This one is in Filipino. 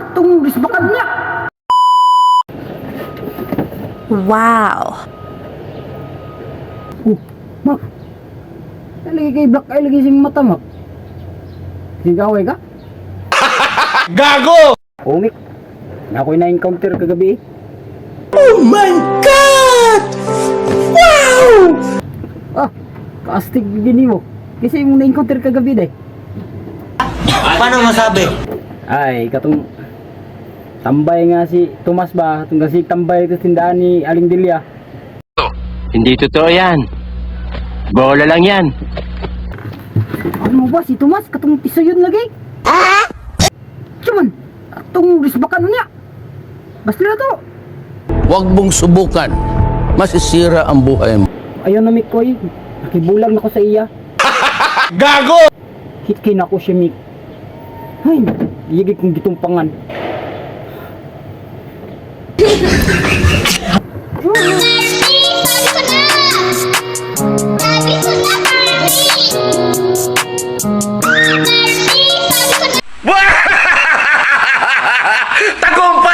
atong risbakan niya. Wow! Mak. Lagi kay black eye lagi sing mata, mak. Sigaway ka? Gago! Mik. Na ako'y na-encounter kagabi. Oh my God! Wow! Ah, kaastig gini mo. Kasi yung na-encounter kagabi day. Paano masabi? Ay, katong tambay nga si Tomas ba? Itong kasi tambay ito tindahan ni Aling Delia. Hindi totoo yan. Bola lang yan. Ano ba si Tomas? Katong tisoyon lagi. Cuman, atong risbakan niya. Basta na to. Huwag mong subukan. Masisira ang buhay mo. Ayaw na Mikoy. Nakibulag na ko sa iya. Gago! Hitkin ako siya Mik. Ay, iyagi kong gitumpangan. Tagumpay!